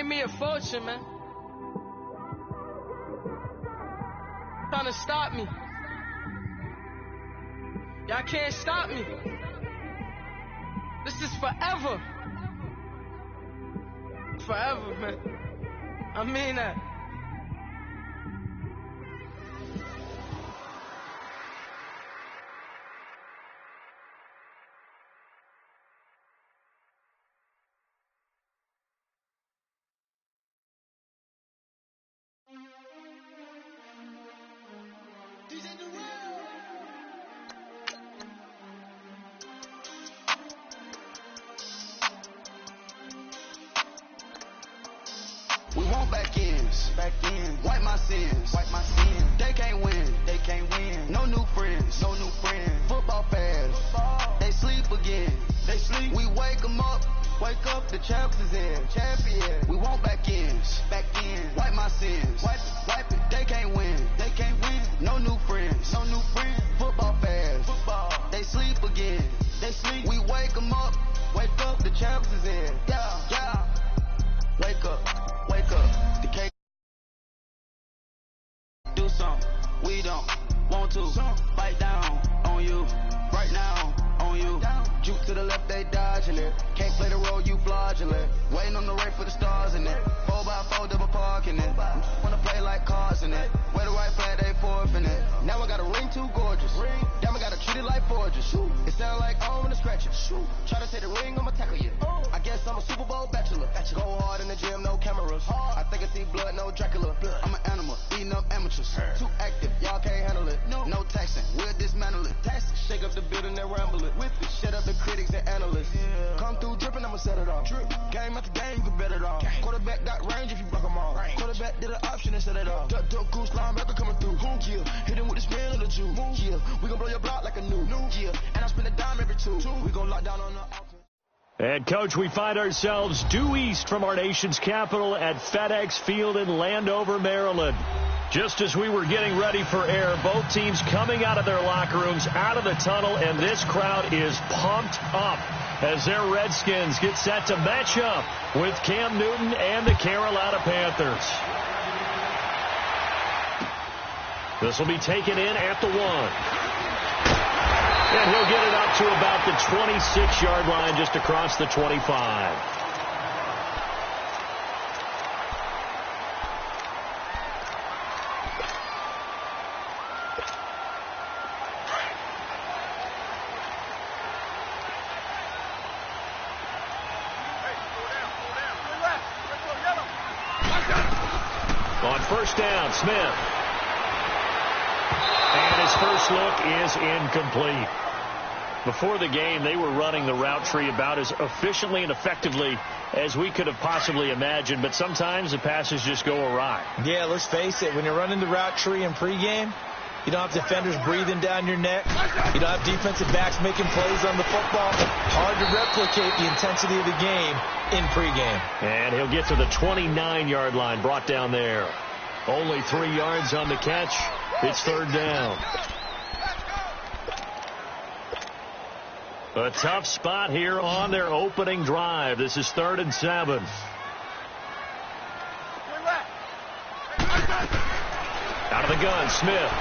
made me a fortune, man. Trying to stop me. Y'all can't stop me. This is forever. Forever, man. I mean that. We want back ends, wipe my sins, They can't win, no new friends, Football fans, they sleep again, We wake them up, the champs is in, We want back ends, wipe my sins, wipe it. They can't win, no new friends, Football fans, they sleep again, We wake them up, the champs is in, yeah. Wake up, the cake. Do something, we don't want to. Bite down on you, right now on you. Juke to the left, they dodging it. Can't play the role, you fraudulent. Waiting on the right for the stars in it. 4x4 double parking it. Wanna play like cars in it. Wear the right flag, they forfeiting it. Now I got a ring too gorgeous. Damn, I gotta treat it like forges. It sound like I'm in a scratcher. Try to take the ring, I'ma tackle you. I guess I'm a Super Bowl bachelor. Go hard in the gym, no cameras. I think I see blood, no Dracula. I'm an animal, eating up amateurs. Too active, y'all can't handle it. No taxing, we'll dismantle it. Shake up the building and ramble it. Whip it, shut up the critics and analysts. Come through dripping, I'ma set it off. Game after game, you can bet it off. Quarterback got range if you block them off. Quarterback did an option and set it off. Duck, goose, linebacker coming through. Yeah, hit him with the spin of the Jew. Yeah, we gon' blow your block like a new. Yeah, and I spend a dime every two. We gon' lock down on the offense. And, Coach, we find ourselves due east from our nation's capital at FedEx Field in Landover, Maryland. Just as we were getting ready for air, both teams coming out of their locker rooms, out of the tunnel, and this crowd is pumped up as their Redskins get set to match up with Cam Newton and the Carolina Panthers. This will be taken in at the 1. And he'll get it up to about the 26-yard line, just across the 25. On first down, Smith. And his first look is incomplete. Before the game, they were running the route tree about as efficiently and effectively as we could have possibly imagined, but sometimes the passes just go awry. Yeah, let's face it, when you're running the route tree in pregame, you don't have defenders breathing down your neck. You don't have defensive backs making plays on the football. Hard to replicate the intensity of the game in pregame. And he'll get to the 29-yard line, brought down there. Only 3 yards on the catch. It's third down. A tough spot here on their opening drive. This is 3rd and 7. Out of the gun, Smith.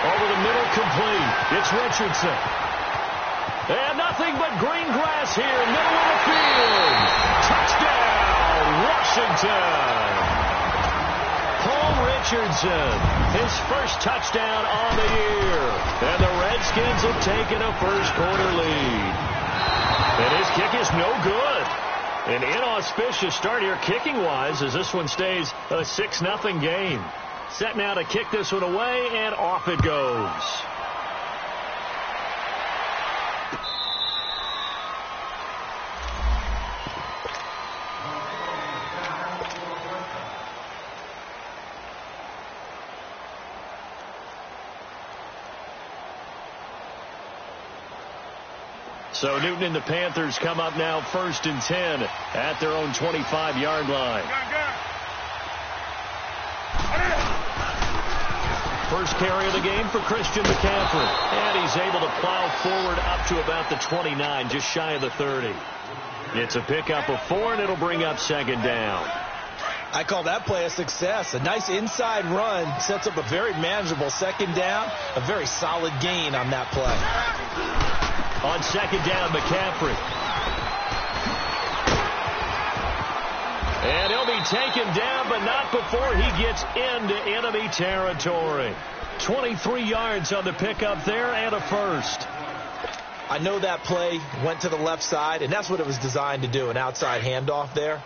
Over the middle, complete. It's Richardson. And nothing but green grass here, middle of the field. Touchdown, Washington. Paul Richardson, his first touchdown on the year. And the Redskins have taken a first-quarter lead. And his kick is no good. An inauspicious start here kicking-wise as this one stays a 6-0 game. Set now to kick this one away, and off it goes. So Newton and the Panthers come up now 1st and 10 at their own 25-yard line. First carry of the game for Christian McCaffrey. And he's able to plow forward up to about the 29, just shy of the 30. It's a pickup of 4, and it'll bring up second down. I call that play a success. A nice inside run sets up a very manageable second down, a very solid gain on that play. On second down, McCaffrey. And he'll be taken down, but not before he gets into enemy territory. 23 yards on the pickup there and a first. I know that play went to the left side, and that's what it was designed to do, an outside handoff there.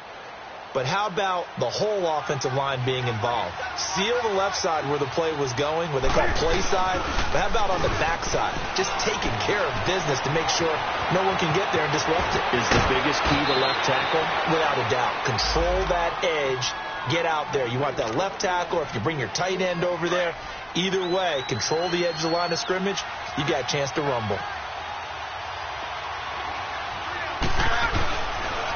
But how about the whole offensive line being involved? Seal the left side where the play was going, what they call play side. But how about on the back side? Just taking care of business to make sure no one can get there and disrupt it. Is the biggest key to left tackle? Without a doubt. Control that edge. Get out there. You want that left tackle, or if you bring your tight end over there, either way, control the edge of the line of scrimmage, you got a chance to rumble.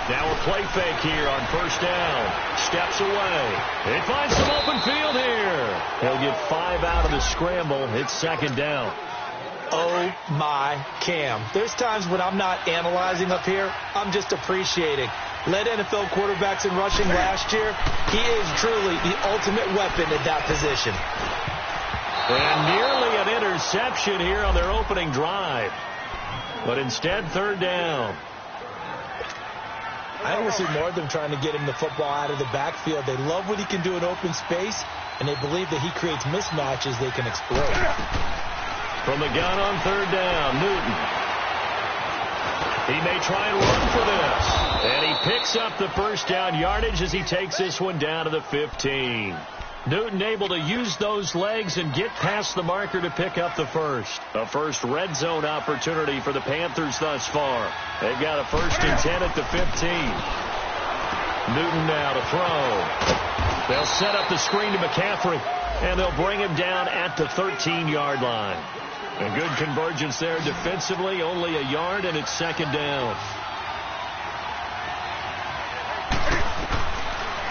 Now a play fake here on first down. Steps away. He finds some open field here. He'll get 5 out of the scramble. It's second down. Oh, my Cam. There's times when I'm not analyzing up here. I'm just appreciating. Led NFL quarterbacks in rushing last year. He is truly the ultimate weapon at that position. And nearly an interception here on their opening drive. But instead, third down. I want to see more of them trying to get him the football out of the backfield. They love what he can do in open space, and they believe that he creates mismatches they can exploit. From the gun on third down, Newton. He may try and run for this. And he picks up the first down yardage as he takes this one down to the 15. Newton able to use those legs and get past the marker to pick up the first. A first red zone opportunity for the Panthers thus far. They've got a 1st and 10 at the 15. Newton now to throw. They'll set up the screen to McCaffrey, and they'll bring him down at the 13-yard line. A good convergence there defensively, only a yard, and it's second down.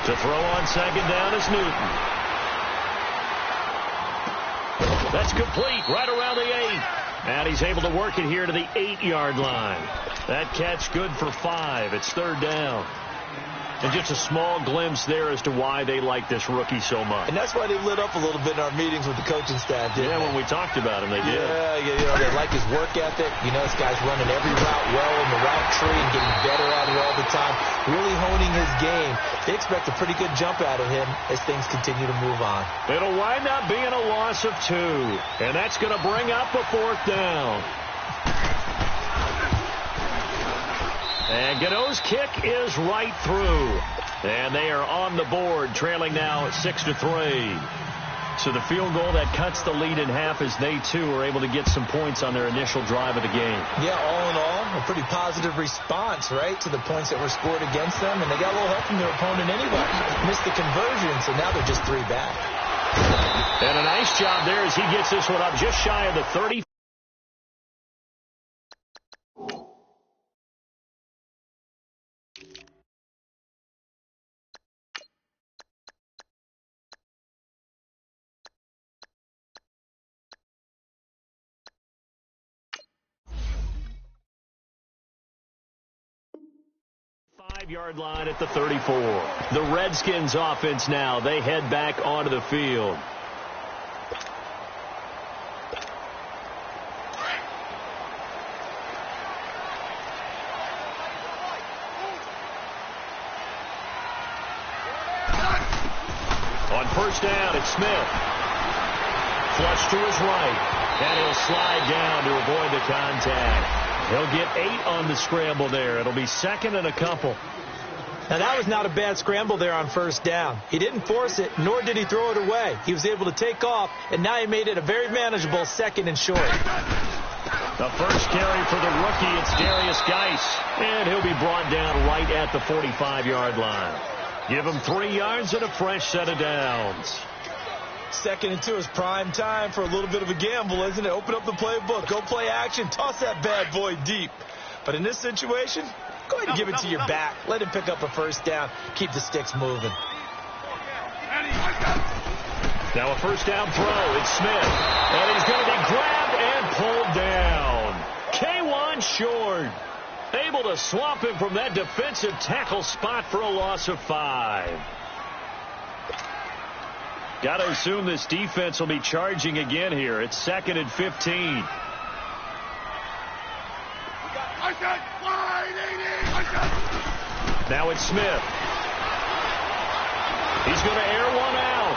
To throw on second down is Newton. That's complete right around the 8. And he's able to work it here to the 8-yard line. That catch good for 5. It's third down. And just a small glimpse there as to why they like this rookie so much. And that's why they lit up a little bit in our meetings with the coaching staff, didn't they? When we talked about him, they did. Yeah, they like his work ethic. You know, this guy's running every route well in the route tree and getting better at it all the time. Really honing his game. They expect a pretty good jump out of him as things continue to move on. It'll wind up being a loss of 2. And that's going to bring up a 4th down. And Godot's kick is right through. And they are on the board, trailing now at 6-3. So the field goal that cuts the lead in half as they, too, are able to get some points on their initial drive of the game. Yeah, all in all, a pretty positive response, right, to the points that were scored against them. And they got a little help from their opponent anyway. Missed the conversion, so now they're just 3 back. And a nice job there as he gets this one up just shy of the 30. Yard line at the 34. The Redskins offense now. They head back onto the field. On first down, it's Smith. Flush to his right. And he'll slide down to avoid the contact. He'll get 8 on the scramble there. It'll be 2nd and a couple. Now, that was not a bad scramble there on first down. He didn't force it, nor did he throw it away. He was able to take off, and now he made it a very manageable 2nd and short. The first carry for the rookie, it's Darius Geis. And he'll be brought down right at the 45-yard line. Give him 3 yards and a fresh set of downs. 2nd and 2 is prime time for a little bit of a gamble, isn't it? Open up the playbook, go play action, toss that bad boy deep. But in this situation, go ahead and give it to your back. Let him pick up a first down. Keep the sticks moving. Now a first down throw. It's Smith. And he's going to be grabbed and pulled down. K1 short. Able to swamp him from that defensive tackle spot for a loss of 5. Got to assume this defense will be charging again here. It's 2nd and 15. Now it's Smith. He's going to air one out.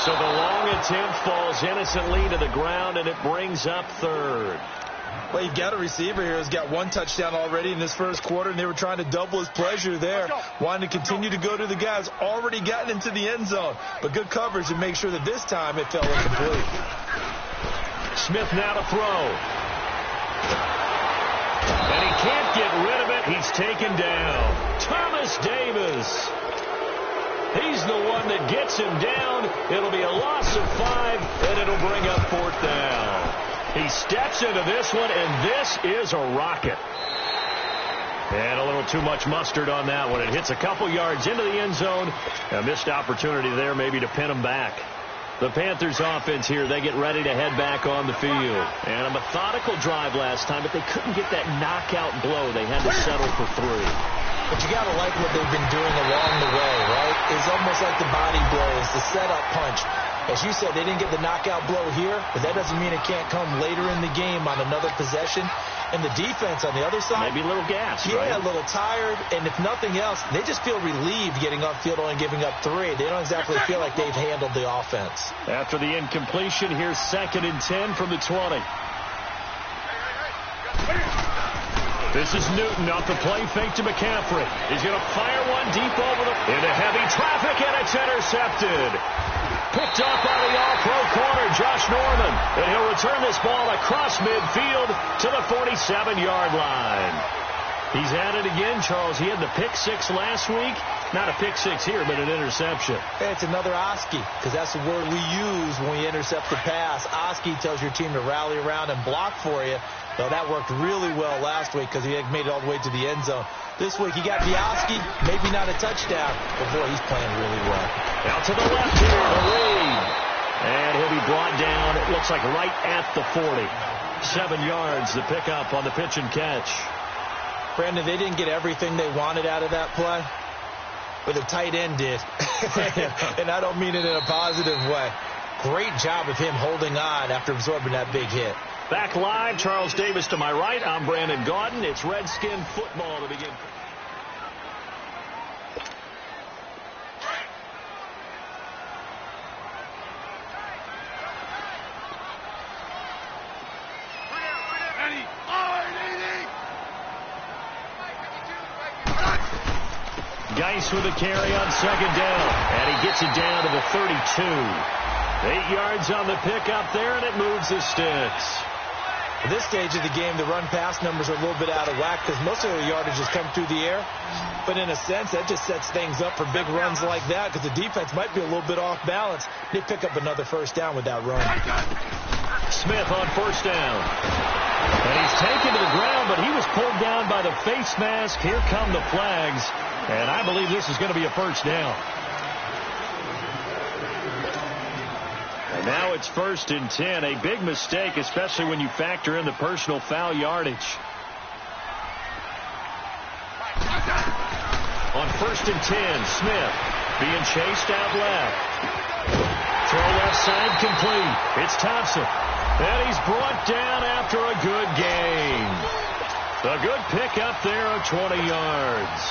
So the long attempt falls innocently to the ground, and it brings up 3rd. Well, you've got a receiver here who's got 1 touchdown already in this first quarter, and they were trying to double his pleasure there, wanting to continue to go to the guy who's already gotten into the end zone. But good coverage to make sure that this time it fell incomplete. Smith now to throw. And he can't get rid of it. He's taken down. Thomas Davis. He's the one that gets him down. It'll be a loss of 5, and it'll bring up 4th down. He steps into this one, and this is a rocket. And a little too much mustard on that one. It hits a couple yards into the end zone. A missed opportunity there maybe to pin him back. The Panthers offense here, they get ready to head back on the field. And a methodical drive last time, but they couldn't get that knockout blow. They had to settle for 3. But you got to like what they've been doing along the way, right? It's almost like the body blows, the setup punch. As you said, they didn't get the knockout blow here, but that doesn't mean it can't come later in the game on another possession. And the defense on the other side, maybe a little gas, yeah, right? A little tired. And if nothing else, they just feel relieved getting off field only giving up 3. They don't exactly feel like they've handled the offense. After the incompletion, here's 2nd and 10 from the 20. This is Newton off the play fake to McCaffrey. He's going to fire one deep over into heavy traffic, and it's intercepted. Picked up by the all-pro corner, Josh Norman. And he'll return this ball across midfield to the 47-yard line. He's at it again, Charles. He had the pick 6 last week. Not a pick 6 here, but an interception. Hey, it's another Oski, because that's the word we use when we intercept the pass. Oski tells your team to rally around and block for you. Though that worked really well last week because he had made it all the way to the end zone. This week he got Oski, maybe not a touchdown, but boy, he's playing really well. Out to the left here, the lead. And he'll be brought down, it looks like right at the 40. 7 yards, the pickup on the pitch and catch. Brandon, they didn't get everything they wanted out of that play, but the tight end did. And I don't mean it in a positive way. Great job of him holding on after absorbing that big hit. Back live, Charles Davis to my right. I'm Brandon Gaudin. It's Redskin football to begin. Geis with a carry on 2nd down. And he gets it down to the 32. 8 yards on the pickup there, and it moves the sticks. At this stage of the game, the run-pass numbers are a little bit out of whack because most of the yardage has come through the air. But in a sense, that just sets things up for big runs like that because the defense might be a little bit off balance. They pick up another 1st down with that run. Smith on 1st down. And he's taken to the ground, but he was pulled down by the face mask. Here come the flags. And I believe this is going to be a 1st down. And now it's 1st and 10. A big mistake, especially when you factor in the personal foul yardage. On 1st and 10, Smith being chased out left. Throw left side complete. It's Thompson. And he's brought down after a good gain. A good pickup there of 20 yards.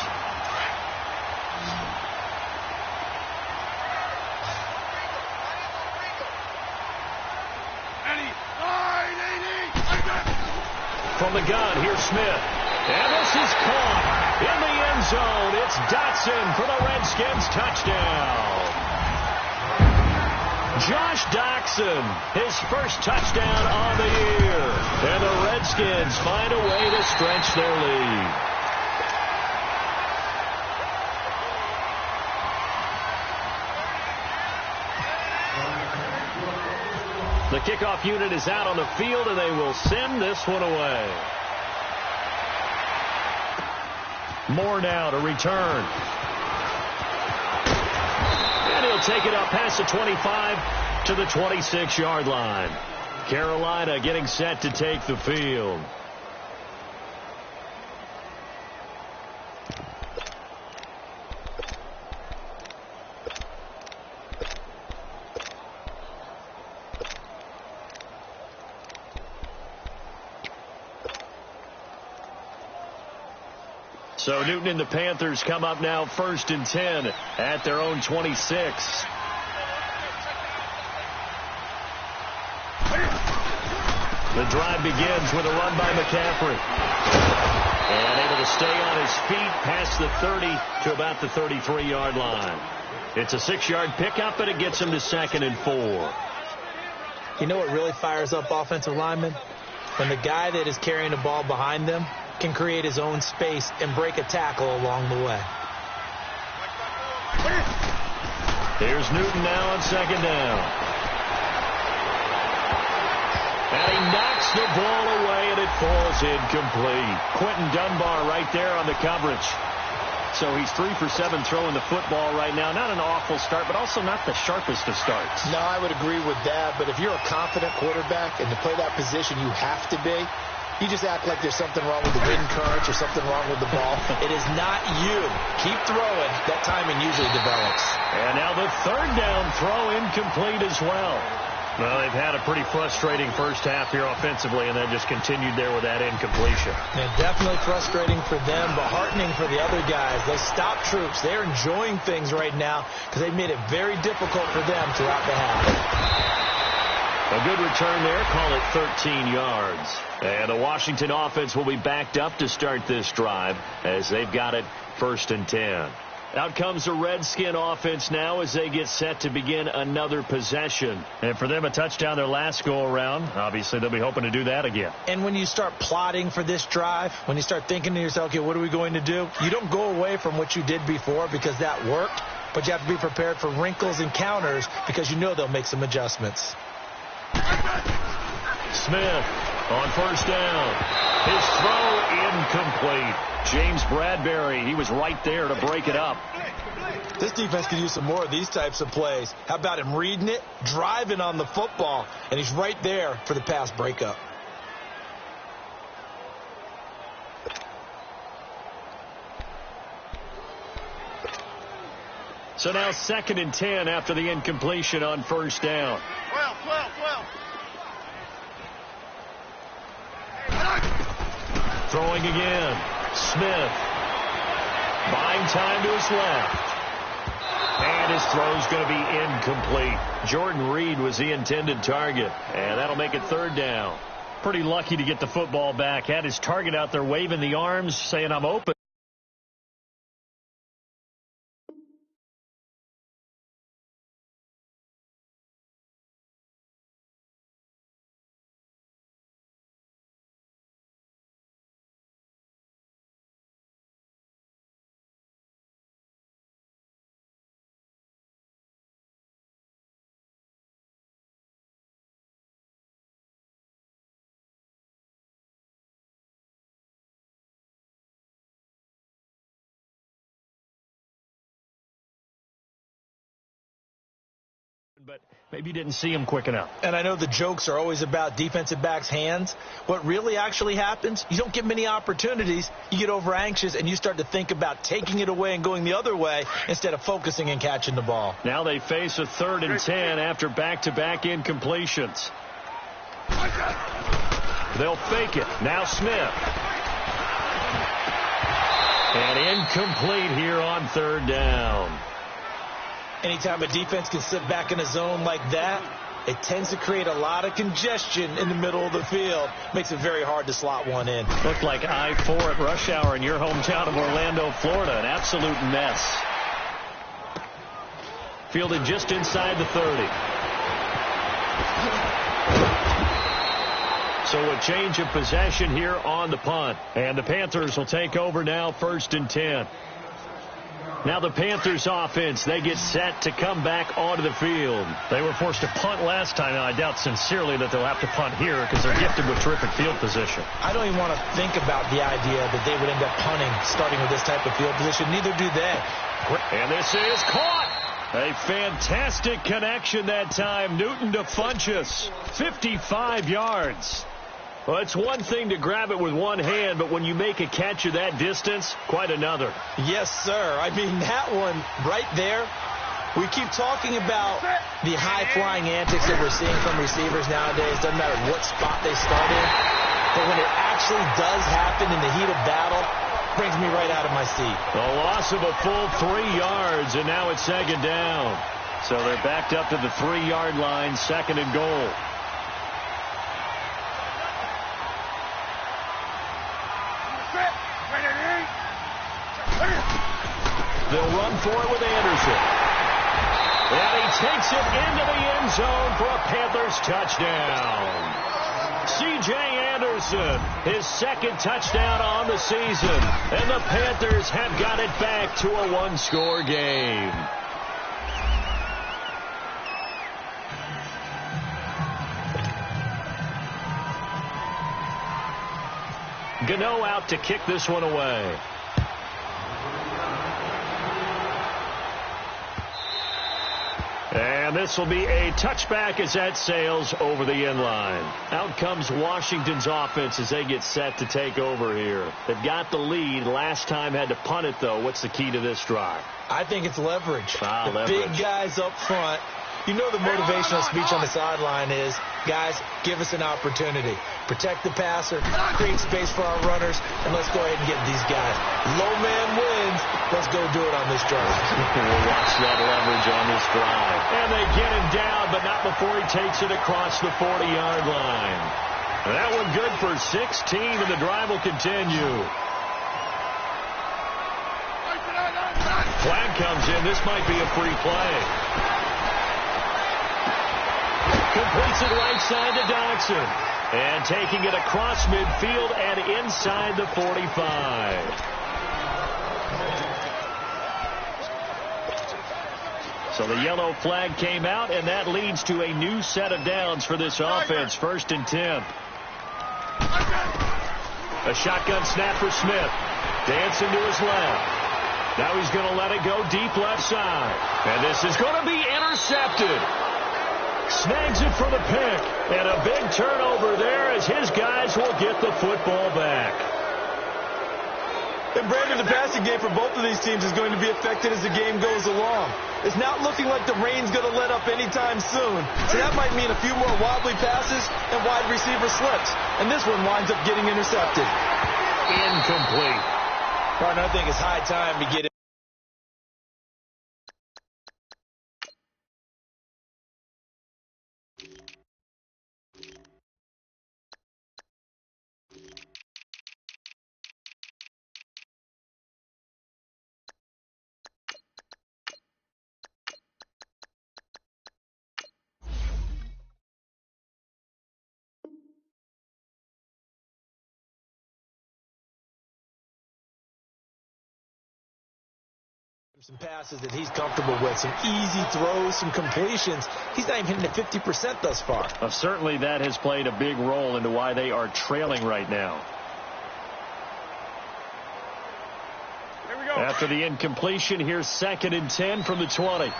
From the gun, here's Smith. And this is caught in the end zone. It's Dotson for the Redskins touchdown. Josh Dotson, his 1st touchdown on the year. And the Redskins find a way to stretch their lead. The kickoff unit is out on the field, and they will send this one away. Moore now to return. And he'll take it up past the 25 to the 26-yard line. Carolina getting set to take the field. So Newton and the Panthers come up now 1st and 10 at their own 26. The drive begins with a run by McCaffrey. And able to stay on his feet past the 30 to about the 33-yard line. It's a 6-yard pickup, and it gets him to 2nd and 4. You know what really fires up offensive linemen? When the guy that is carrying the ball behind them can create his own space and break a tackle along the way. Here's Newton now on 2nd down. And he knocks the ball away, and it falls incomplete. Quentin Dunbar right there on the coverage. So he's 3 for 7 throwing the football right now. Not an awful start, but also not the sharpest of starts. No, I would agree with that. But if you're a confident quarterback and to play that position you have to be, you just act like there's something wrong with the wind currents or something wrong with the ball. It is not you. Keep throwing. That timing usually develops. And now the 3rd down throw incomplete as well. Well, they've had a pretty frustrating first half here offensively, and then just continued there with that incompletion. Yeah, definitely frustrating for them, but heartening for the other guys. Those stop troops, they're enjoying things right now because they've made it very difficult for them throughout the half. A good return there, call it 13 yards. And the Washington offense will be backed up to start this drive as they've got it 1st and 10. Out comes the Redskin offense now as they get set to begin another possession. And for them, a touchdown their last go-around. Obviously, they'll be hoping to do that again. And when you start plotting for this drive, when you start thinking to yourself, okay, what are we going to do? You don't go away from what you did before because that worked, but you have to be prepared for wrinkles and counters because you know they'll make some adjustments. Smith on 1st down. His throw incomplete. James Bradbury, he was right there to break it up. This defense could use some more of these types of plays. How about him reading it, driving on the football, and he's right there for the pass breakup. So now 2nd and 10 after the incompletion on 1st down. 12. Throwing again. Smith. Buying time to his left. And his throw's going to be incomplete. Jordan Reed was the intended target. And that'll make it 3rd down. Pretty lucky to get the football back. Had his target out there waving the arms, saying, I'm open. But maybe didn't see him quick enough. And I know the jokes are always about defensive backs' hands. What really actually happens, you don't get many opportunities. You get over anxious, and you start to think about taking it away and going the other way instead of focusing and catching the ball. Now they face a 3rd and 10 after back-to-back incompletions. They'll fake it. Now Smith. And incomplete here on 3rd down. Anytime a defense can sit back in a zone like that, it tends to create a lot of congestion in the middle of the field. Makes it very hard to slot one in. Looked like I-4 at rush hour in your hometown of Orlando, Florida. An absolute mess. Fielded just inside the 30. So a change of possession here on the punt. And the Panthers will take over now 1st and 10. Now the Panthers offense, they get set to come back onto the field. They were forced to punt last time, and I doubt sincerely that they'll have to punt here because they're gifted with terrific field position. I don't even want to think about the idea that they would end up punting starting with this type of field position. Neither do they. And this is caught. A fantastic connection that time. Newton to Funchess. 55 yards. Well, it's one thing to grab it with one hand, but when you make a catch of that distance, quite another. Yes, sir. I mean, that one right there, we keep talking about the high-flying antics that we're seeing from receivers nowadays. Doesn't matter what spot they start in. But when it actually does happen in the heat of battle, brings me right out of my seat. A loss of a full 3 yards, and now it's second down. So they're backed up to the 3-yard line, second and goal. They'll run for it with Anderson. And he takes it into the end zone for a Panthers touchdown. C.J. Anderson, his second touchdown on the season. And the Panthers have got it back to a one-score game. Gano out to kick this one away. And this will be a touchback as that sails over the end line. Out comes Washington's offense as they get set to take over here. They've got the lead. Last time had to punt it, though. What's the key to this drive? I think it's leverage. Leverage. Big guys up front. You know the motivational speech on the sideline is, guys, give us an opportunity. Protect the passer, create space for our runners, and let's go ahead and get these guys. Low man wins. Let's go do it on this drive. We'll watch that leverage on this drive. And they get him down, but not before he takes it across the 40-yard line. That one good for 16, and the drive will continue. Flag comes in. This might be a free play. Completes it right side to Dodson. And taking it across midfield and inside the 45. So the yellow flag came out, and that leads to a new set of downs for this offense. 1st and 10. A shotgun snap for Smith. Dancing to his left. Now he's going to let it go deep left side. And this is going to be intercepted. Snags it for the pick. And a big turnover there as his guys will get the football back. And Brandon, the passing game for both of these teams is going to be affected as the game goes along. It's not looking like the rain's going to let up anytime soon. So that might mean a few more wobbly passes and wide receiver slips. And this one winds up getting intercepted. Incomplete. Partner, I think it's high time to get it. Some passes that he's comfortable with, some easy throws, some completions. He's not even hitting at 50% thus far. Well, certainly that has played a big role into why they are trailing right now. Here we go. After the incompletion, here's 2nd and 10 from the 20.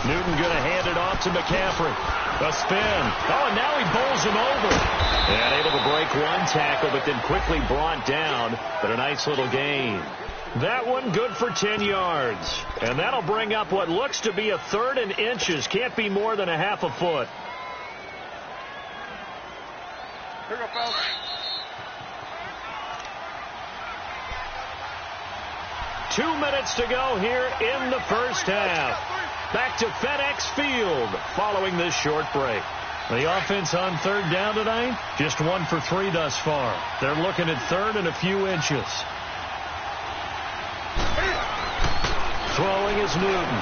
Newton going to hand it off to McCaffrey. A spin. Oh, and now he bowls him over. And able to break one tackle, but then quickly brought down. But a nice little gain. That one good for 10 yards. And that'll bring up what looks to be a 3rd and inches. Can't be more than a half a foot. Here we go, fellas. Two minutes to go here in the first half. Back to FedEx Field following this short break. The offense on 3rd down tonight, just 1 for 3 thus far. They're looking at 3rd and a few inches. Throwing is Newton.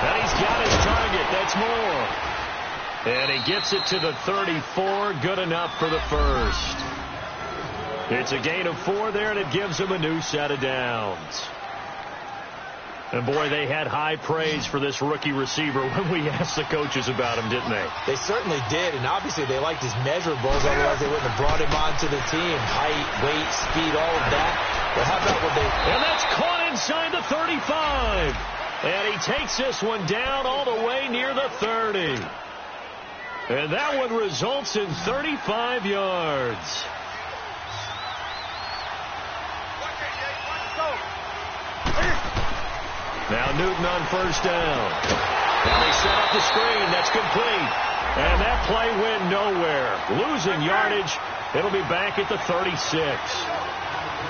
And he's got his target. That's more. And he gets it to the 34. Good enough for the first. It's a gain of 4 there, and it gives him a new set of downs. And, boy, they had high praise for this rookie receiver when we asked the coaches about him, didn't they? They certainly did, and obviously they liked his measurables. Otherwise, they wouldn't have brought him onto the team. Height, weight, speed, all of that. But how about what they... And that's caught inside the 35. And he takes this one down all the way near the 30. And that one results in 35 yards. Now Newton on 1st down. Now they set up the screen. That's complete. And that play went nowhere. Losing yardage. It'll be back at the 36.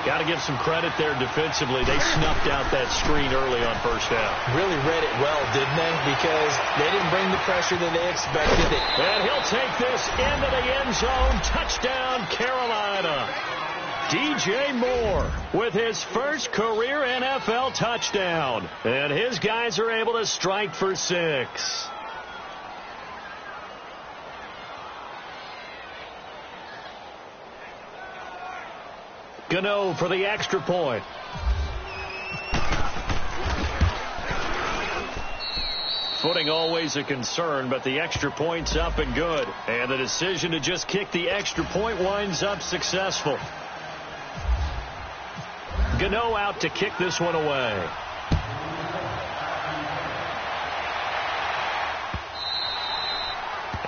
Got to give some credit there defensively. They snuffed out that screen early on first down. Really read it well, didn't they? Because they didn't bring the pressure that they expected. And he'll take this into the end zone. Touchdown, Carolina. DJ Moore with his first career NFL touchdown. And his guys are able to strike for 6. Gano for the extra point. Footing always a concern, but the extra point's up and good. And the decision to just kick the extra point winds up successful. Gano out to kick this one away.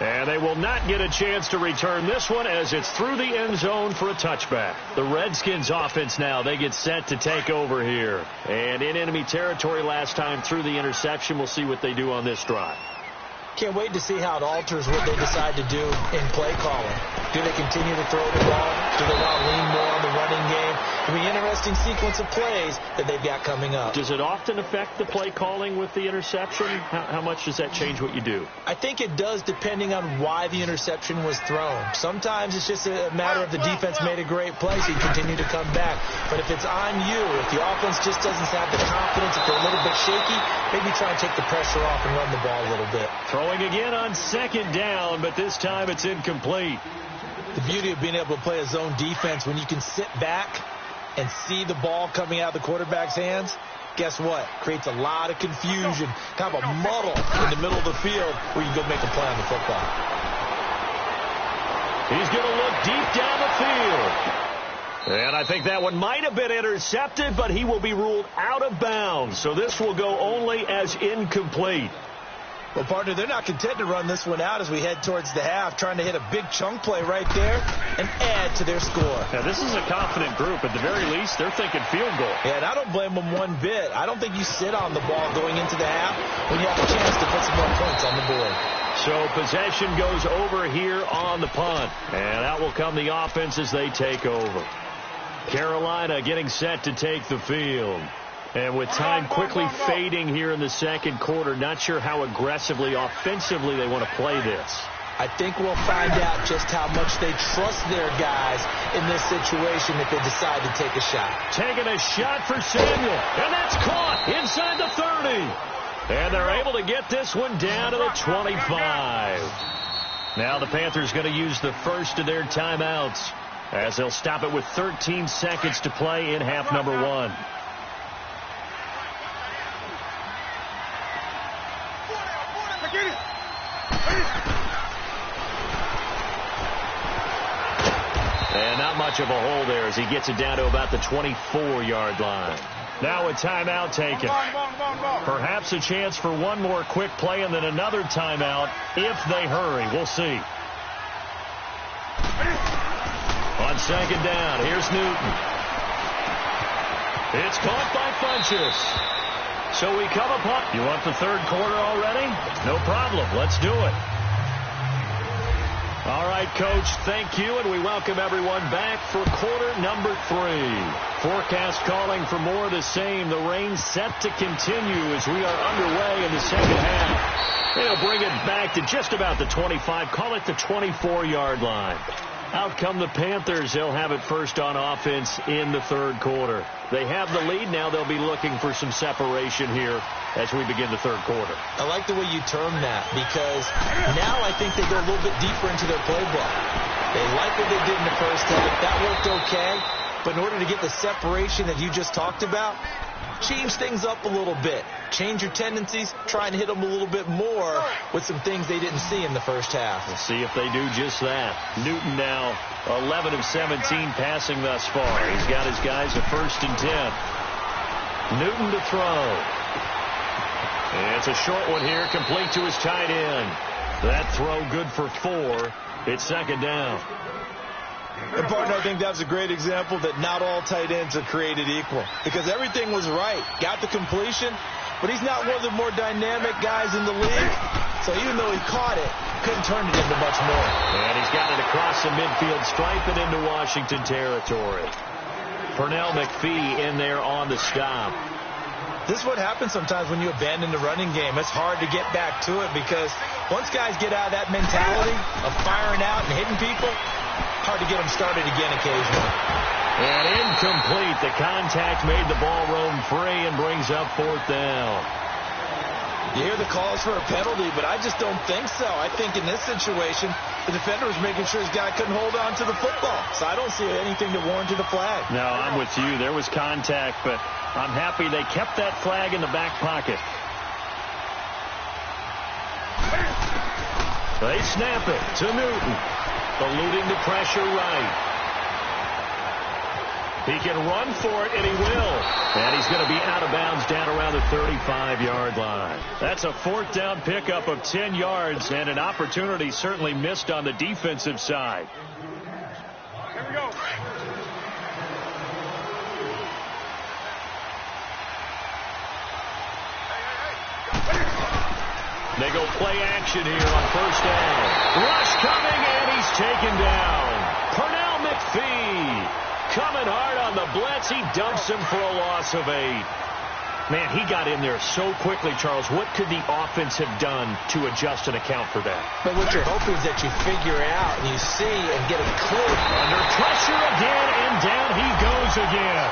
And they will not get a chance to return this one as it's through the end zone for a touchback. The Redskins offense now, they get set to take over here. And in enemy territory last time through the interception. We'll see what they do on this drive. Can't wait to see how it alters what they decide to do in play calling. Do they continue to throw the ball? Do they want to lean more on the running game? It'll be an interesting sequence of plays that they've got coming up. Does it often affect the play calling with the interception? How much does that change what you do? I think it does, depending on why the interception was thrown. Sometimes it's just a matter of the defense made a great play, so you continue to come back. But if it's on you, if the offense just doesn't have the confidence, if they're a little bit shaky, maybe try and take the pressure off and run the ball a little bit. Throwing again on second down, but this time it's incomplete. The beauty of being able to play a zone defense when you can sit back and see the ball coming out of the quarterback's hands, guess what? Creates a lot of confusion, kind of a muddle in the middle of the field where you go make a play on the football. He's going to look deep down the field. And I think that one might have been intercepted, but he will be ruled out of bounds. So this will go only as incomplete. Well, partner, they're not content to run this one out as we head towards the half, trying to hit a big chunk play right there and add to their score. Now, this is a confident group. At the very least, they're thinking field goal. Yeah, and I don't blame them one bit. I don't think you sit on the ball going into the half when you have a chance to put some more points on the board. So possession goes over here on the punt. And out will come the offense as they take over. Carolina getting set to take the field. And with time quickly fading here in the second quarter, not sure how aggressively, offensively they want to play this. I think we'll find out just how much they trust their guys in this situation if they decide to take a shot. Taking a shot for Samuel, and that's caught inside the 30. And they're able to get this one down to the 25. Now the Panthers going to use the first of their timeouts as they'll stop it with 13 seconds to play in half number 1. And not much of a hole there as he gets it down to about the 24-yard line. Now a timeout taken. Perhaps a chance for one more quick play and then another timeout if they hurry. We'll see. On second down, here's Newton. It's caught by Funchess. So we come upon... You want the third quarter already? No problem. Let's do it. All right, Coach, thank you, and we welcome everyone back for quarter number 3. Forecast calling for more of the same. The rain set to continue as we are underway in the second half. They'll bring it back to just about the 25, call it the 24-yard line. Out come the Panthers. They'll have it first on offense in the third quarter. They have the lead. Now they'll be looking for some separation here as we begin the third quarter. I like the way you term that because now I think they go a little bit deeper into their playbook. They like what they did in the first half. That worked okay. But in order to get the separation that you just talked about, change things up a little bit. Change your tendencies. Try and hit them a little bit more with some things they didn't see in the first half. We'll see if they do just that. Newton now 11 of 17 passing thus far. He's got his guys at 1st and 10. Newton to throw. And it's a short one here, complete to his tight end. That throw good for 4. It's second down. And, partner, I think that's a great example that not all tight ends are created equal because everything was right. Got the completion, but he's not one of the more dynamic guys in the league. So even though he caught it, couldn't turn it into much more. And he's got it across the midfield stripe and into Washington territory. Pernell McPhee in there on the stop. This is what happens sometimes when you abandon the running game. It's hard to get back to it because once guys get out of that mentality of firing out and hitting people, hard to get them started again occasionally. And incomplete. The contact made the ball roam free and brings up 4th down. You hear the calls for a penalty, but I just don't think so. I think in this situation, the defender was making sure his guy couldn't hold on to the football. So I don't see anything to warrant a flag. No, I'm with you. There was contact, but I'm happy they kept that flag in the back pocket. They snap it to Newton. Eluding the pressure right. He can run for it, and he will. And he's going to be out of bounds down around the 35-yard line. That's a 4th down pickup of 10 yards, and an opportunity certainly missed on the defensive side. Here we go. They go play action here on 1st down. Rush coming, and he's taken down. Pernell McPhee. Coming hard on the blitz. He dumps him for a loss of 8. Man, he got in there so quickly, Charles. What could the offense have done to adjust and account for that? But what you're hoping is that you figure out and you see and get it clear. Under pressure again, and down he goes again.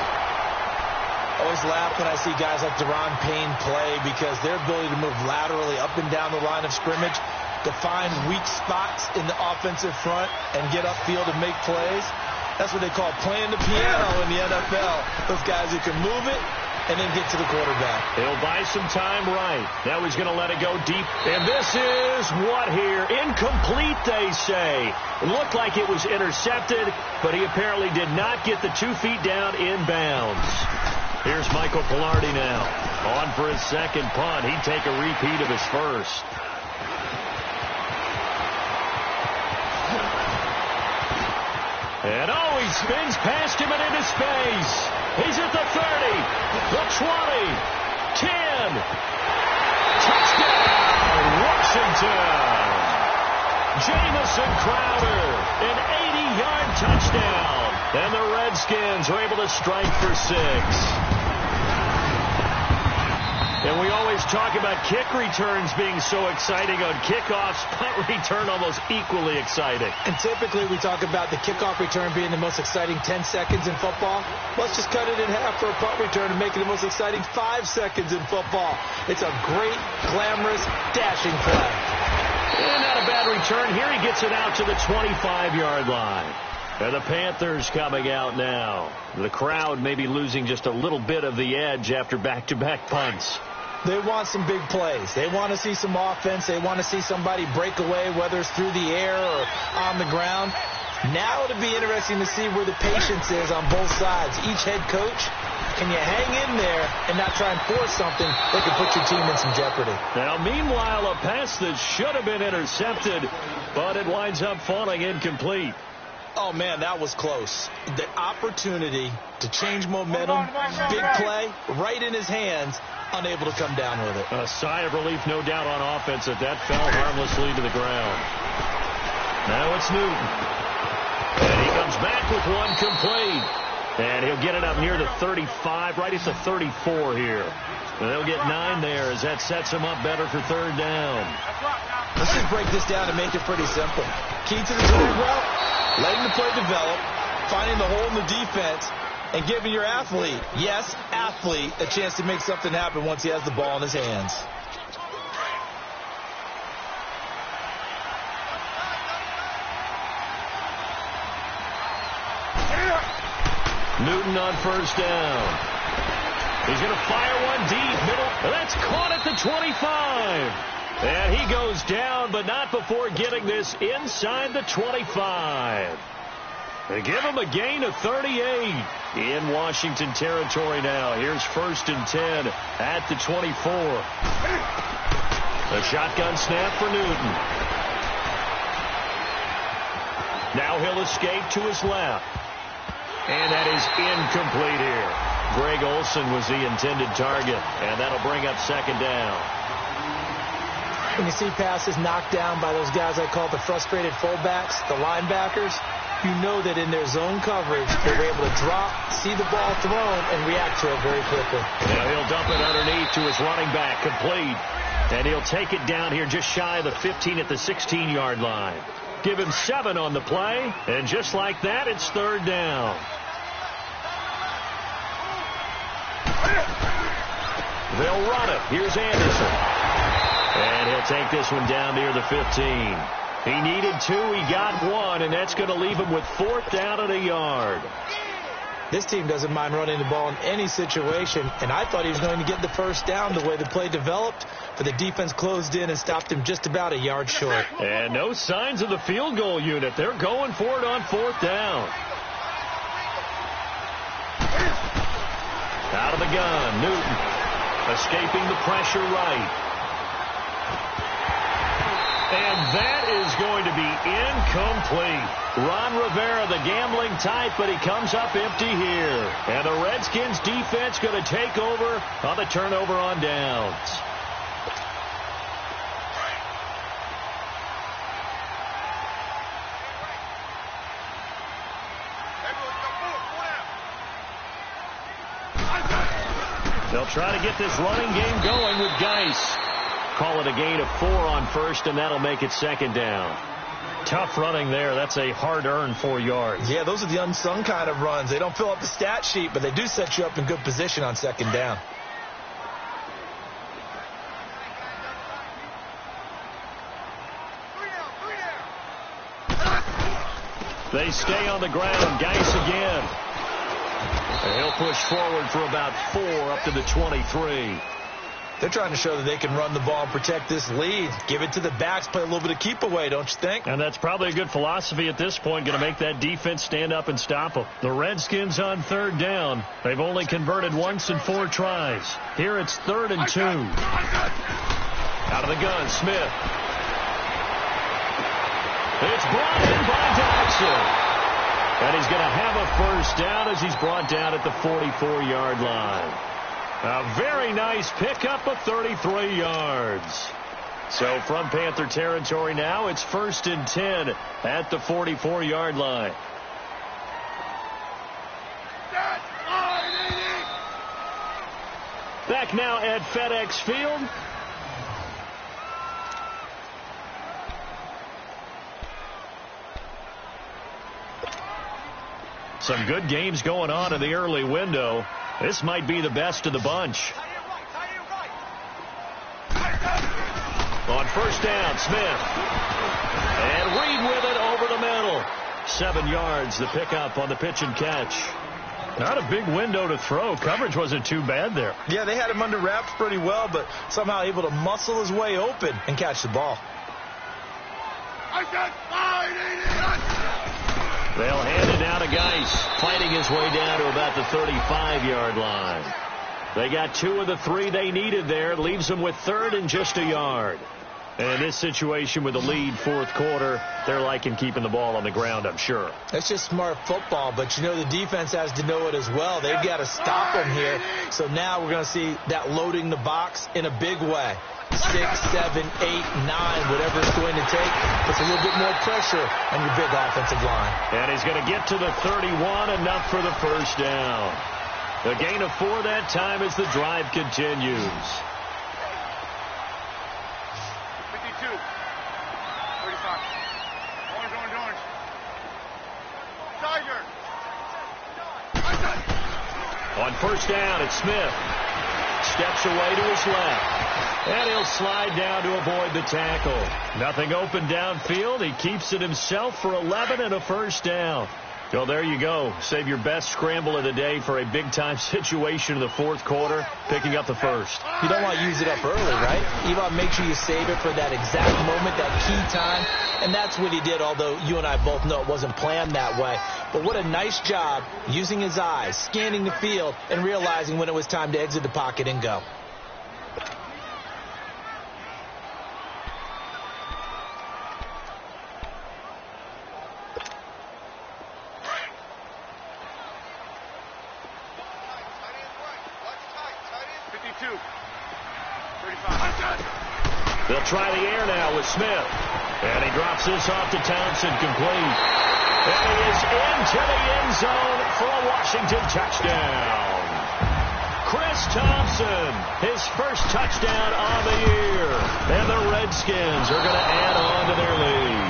Always laugh when I see guys like Deron Payne play because their ability to move laterally up and down the line of scrimmage, to find weak spots in the offensive front and get upfield and make plays. That's what they call playing the piano in the NFL. Those guys who can move it and then get to the quarterback. He'll buy some time right. Now he's going to let it go deep. And this is what here? Incomplete, they say. It looked like it was intercepted, but he apparently did not get the 2 feet down inbounds. Here's Michael Pilardi now. On for his second punt. He'd take a repeat of his first. And he spins past him and into space. He's at the 30, the 20, 10. Touchdown, Washington. Jamison Crowder, an 80-yard touchdown. And the Redskins are able to strike for 6. And we always talk about kick returns being so exciting on kickoffs. Punt return almost equally exciting. And typically we talk about the kickoff return being the most exciting 10 seconds in football. Let's just cut it in half for a punt return and make it the most exciting 5 seconds in football. It's a great, glamorous, dashing play. And not a bad return. Here he gets it out to the 25-yard line. And the Panthers coming out now. The crowd maybe losing just a little bit of the edge after back-to-back punts. They want some big plays. They want to see some offense. They want to see somebody break away, whether it's through the air or on the ground. Now it'll be interesting to see where the patience is on both sides. Each head coach, can you hang in there and not try and force something that could put your team in some jeopardy? Now, meanwhile, a pass that should have been intercepted, but it winds up falling incomplete. Oh, man, that was close. The opportunity to change momentum, big play, right in his hands, unable to come down with it. A sigh of relief, no doubt, on offense that fell harmlessly to the ground. Now it's Newton. And he comes back with one complete. And he'll get it up near the 35, right at the 34 here. And they'll get 9 there as that sets him up better for 3rd down. Let's just break this down and make it pretty simple. Key to the drag route, letting the play develop, finding the hole in the defense, and giving your athlete, yes, athlete, a chance to make something happen once he has the ball in his hands. Newton on 1st down. He's going to fire one deep, middle. That's caught at the 25. And he goes down, but not before getting this inside the 25. They give him a gain of 38 in Washington territory now. Here's 1st and 10 at the 24. A shotgun snap for Newton. Now he'll escape to his left. And that is incomplete here. Greg Olsen was the intended target, and that'll bring up 2nd down. When you see passes knocked down by those guys I call the frustrated fullbacks, the linebackers, you know that in their zone coverage, they were able to drop, see the ball thrown, and react to it very quickly. Now he'll dump it underneath to his running back, complete. And he'll take it down here just shy of the 15 at the 16-yard line. Give him 7 on the play, and just like that, it's 3rd down. They'll run it. Here's Anderson. And he'll take this one down near the 15. He needed 2, he got 1, and that's going to leave him with 4th down and a yard. This team doesn't mind running the ball in any situation, and I thought he was going to get the 1st down the way the play developed, but the defense closed in and stopped him just about a yard short. And no signs of the field goal unit. They're going for it on 4th down. Out of the gun, Newton escaping the pressure right. And that is going to be incomplete. Ron Rivera, the gambling type, but he comes up empty here. And the Redskins defense going to take over on the turnover on downs. They'll try to get this running game going with Geis. Call it a gain of 4 on 1st, and that'll make it 2nd down. Tough running there. That's a hard-earned 4 yards. Yeah, those are the unsung kind of runs. They don't fill up the stat sheet, but they do set you up in good position on 2nd down. They stay on the ground. Geis again. And he'll push forward for about 4 up to the 23. They're trying to show that they can run the ball and protect this lead. Give it to the backs, play a little bit of keep away, don't you think? And that's probably a good philosophy at this point, going to make that defense stand up and stop them. The Redskins on 3rd down. They've only converted once in 4 tries. Here it's 3rd and 2. Out of the gun, Smith. It's brought in by Jackson. And he's going to have a 1st down as he's brought down at the 44-yard line. A very nice pickup of 33 yards. So from Panther territory now, it's 1st and 10 at the 44-yard line. Back now at FedEx Field. Some good games going on in the early window. This might be the best of the bunch. On 1st down, Smith. And Reed with it over the middle. 7 yards, the pickup on the pitch and catch. Not a big window to throw. Coverage wasn't too bad there. Yeah, they had him under wraps pretty well, but somehow able to muscle his way open and catch the ball. They'll hand it down to Geis, fighting his way down to about the 35-yard line. They got 2 of the 3 they needed there. It leaves them with 3rd and just a yard. And in this situation with the lead 4th quarter, they're liking keeping the ball on the ground, I'm sure. That's just smart football, but you know the defense has to know it as well. They've got to stop them here. So now we're going to see that loading the box in a big way. 6, 7, 8, 9, whatever it's going to take, puts a little bit more pressure on your big offensive line. And he's going to get to the 31, enough for the 1st down. A gain of 4 that time as the drive continues. 52. 35. Orange. Tiger. On 1st down, it's Smith. Steps away to his left. And he'll slide down to avoid the tackle. Nothing open downfield. He keeps it himself for 11 and a 1st down. Well, there you go. Save your best scramble of the day for a big-time situation in the 4th quarter, picking up the 1st. You don't want to use it up early, right? You want to make sure you save it for that exact moment, that key time. And that's what he did, although you and I both know it wasn't planned that way. But what a nice job using his eyes, scanning the field, and realizing when it was time to exit the pocket and go. They'll try the air now with Smith. And he drops this off to Thompson, complete. And he is into the end zone for a Washington touchdown. Chris Thompson, his first touchdown on the year. And the Redskins are going to add on to their lead.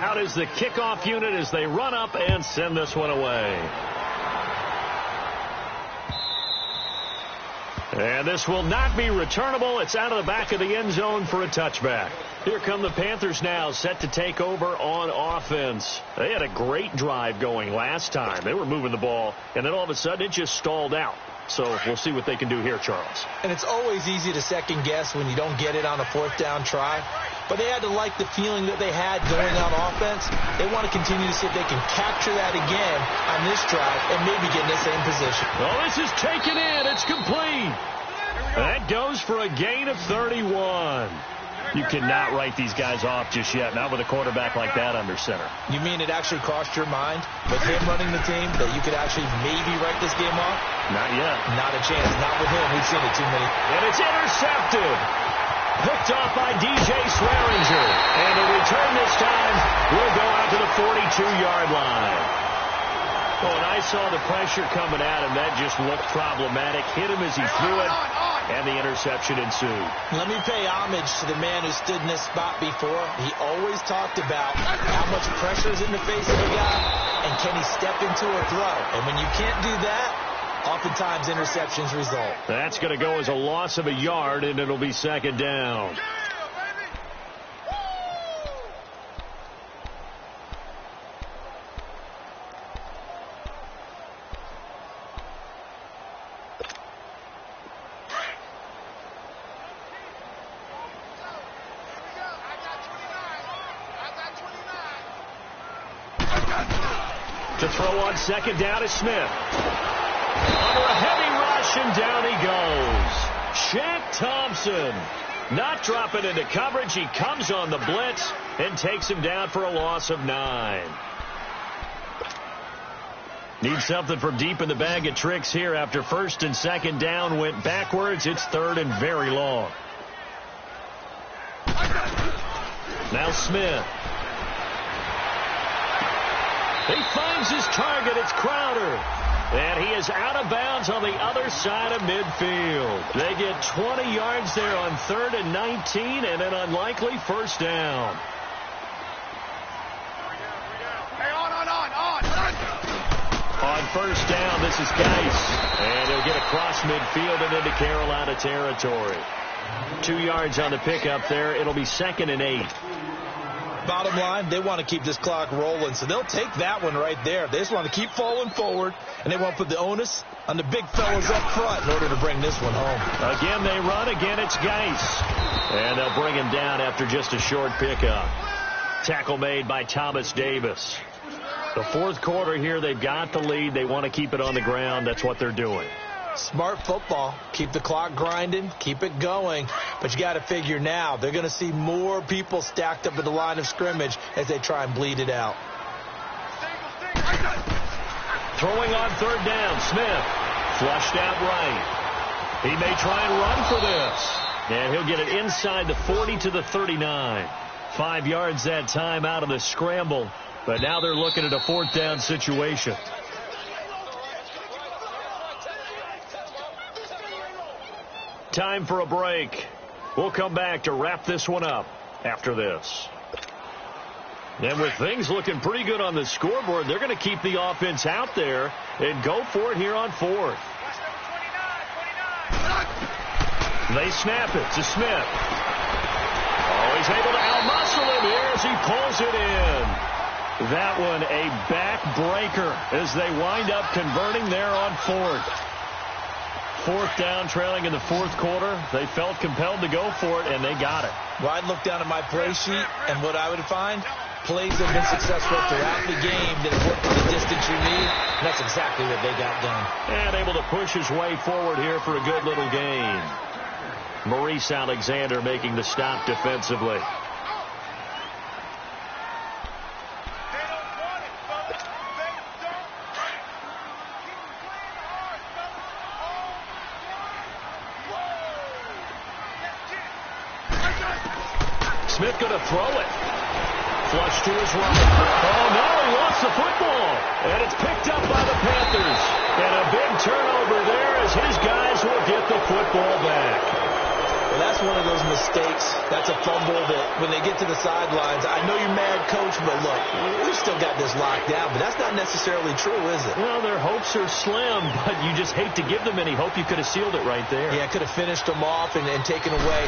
Out is the kickoff unit as they run up and send this one away. And this will not be returnable. It's out of the back of the end zone for a touchback. Here come the Panthers now, set to take over on offense. They had a great drive going last time. They were moving the ball, and then all of a sudden it just stalled out. So we'll see what they can do here, Charles. And it's always easy to second guess when you don't get it on a fourth down try. But they had to like the feeling that they had going on offense. They want to continue to see if they can capture that again on this drive and maybe get in the same position. Oh, this is taken in. It's complete. That goes for a gain of 31. You cannot write these guys off just yet, not with a quarterback like that under center. You mean it actually crossed your mind with him running the team that you could actually maybe write this game off? Not yet. Not a chance. Not with him. We've seen it too many. And it's intercepted. Picked off by DJ Swearinger. And the return this time will go out to the 42-yard line. Oh, and I saw the pressure coming at him. That just looked problematic. Hit him as he threw it, and the interception ensued. Let me pay homage to the man who stood in this spot before. He always talked about how much pressure is in the face of a guy, and can he step into a throw. And when you can't do that, oftentimes interceptions result. That's going to go as a loss of a yard, and it'll be second down. To throw on second down is Smith. Under a heavy rush, and down he goes. Shaq Thompson not dropping into coverage. He comes on the blitz and takes him down for a loss of 9. Need something from deep in the bag of tricks here after first and second down went backwards. It's third and very long. Now Smith. He finds his target. It's Crowder. And he is out of bounds on the other side of midfield. They get 20 yards there on 3rd and 19 and an unlikely first down. Hey, on. On first down, this is Geis. And he'll get across midfield and into Carolina territory. 2 yards on the pickup there. It'll be 2nd and 8. Bottom line, they want to keep this clock rolling, so they'll take that one right there. They just want to keep falling forward, and they want to put the onus on the big fellas up front in order to bring this one home. Again, they run. Again, it's Geis. And they'll bring him down after just a short pickup. Tackle made by Thomas Davis. The fourth quarter here, they've got the lead. They want to keep it on the ground. That's what they're doing. Smart football. Keep the clock grinding. Keep it going. But you got to figure now they're going to see more people stacked up at the line of scrimmage as they try and bleed it out. Throwing on third down, Smith. Flushed out right. He may try and run for this. And he'll get it inside the 40 to the 39. 5 yards that time out of the scramble. But now they're looking at a fourth down situation. Time for a break. We'll come back to wrap this one up after this. And with things looking pretty good on the scoreboard, they're going to keep the offense out there and go for it here on 4th. They snap it to Smith. Oh, he's able to outmuscle him here as he pulls it in. That one a backbreaker as they wind up converting there on 4th. 4th down, trailing in the fourth quarter. They felt compelled to go for it, and they got it. Well, I'd look down at my play sheet, and what I would find, plays have been successful throughout the game that have worked for the distance you need, and that's exactly what they got done. And able to push his way forward here for a good little gain. Maurice Alexander making the stop defensively. going to throw it. Flush to his right. Oh, no, he lost the football. And it's picked up by the Panthers. And a big turnover there as his guys will get the football back. Well, that's one of those mistakes. That's a fumble that when they get to the sidelines, I know you're mad, Coach, but look, we've still got this locked down. But that's not necessarily true, is it? Well, their hopes are slim, but you just hate to give them any hope. You could have sealed it right there. Yeah, could have finished them off and taken away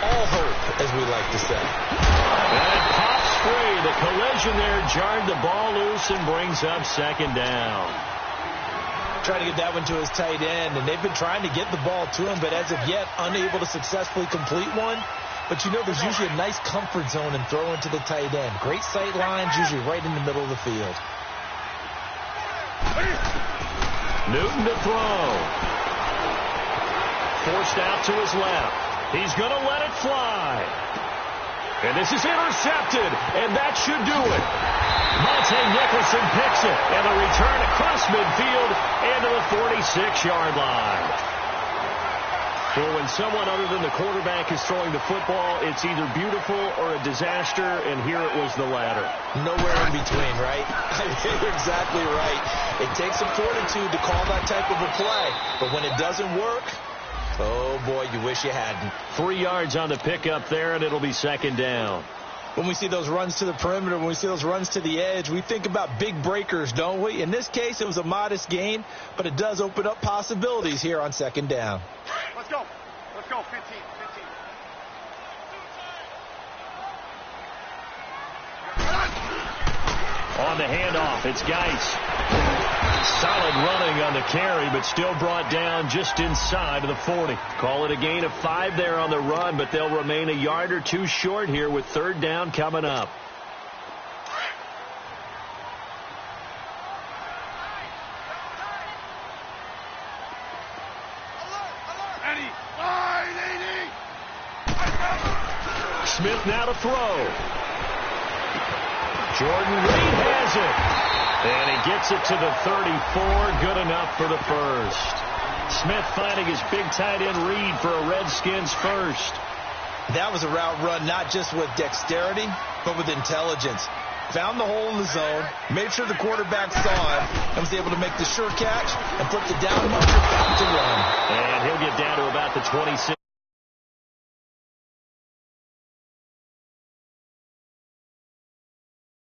all hope, as we like to say. And pops free. The collision there jarred the ball loose and brings up second down. Trying to get that one to his tight end, and they've been trying to get the ball to him, but as of yet, unable to successfully complete one. But you know, there's usually a nice comfort zone in throwing to the tight end. Great sight lines, usually right in the middle of the field. Newton to throw. Forced out to his left. He's going to let it fly. And this is intercepted, and that should do it. Monte Nicholson picks it, and a return across midfield into the 46-yard line. Well, when someone other than the quarterback is throwing the football, it's either beautiful or a disaster, and here it was the latter. Nowhere in between, right? You're exactly right. It takes some fortitude to call that type of a play, but when it doesn't work, oh, boy, you wish you hadn't. 3 yards on the pickup there, and it'll be second down. When we see those runs to the perimeter, when we see those runs to the edge, we think about big breakers, don't we? In this case, it was a modest gain, but it does open up possibilities here on second down. Let's go. Let's go. 15. On the handoff, it's Geis. Solid running on the carry, but still brought down just inside of the 40. Call it a gain of 5 there on the run, but they'll remain a yard or two short here with third down coming up. Smith now to throw. Jordan Reed has it. And he gets it to the 34. Good enough for the first. Smith finding his big tight end Reed for a Redskins first. That was a route run not just with dexterity, but with intelligence. Found the hole in the zone, made sure the quarterback saw it, and was able to make the sure catch and flip the down marker back to run. And he'll get down to about the 26.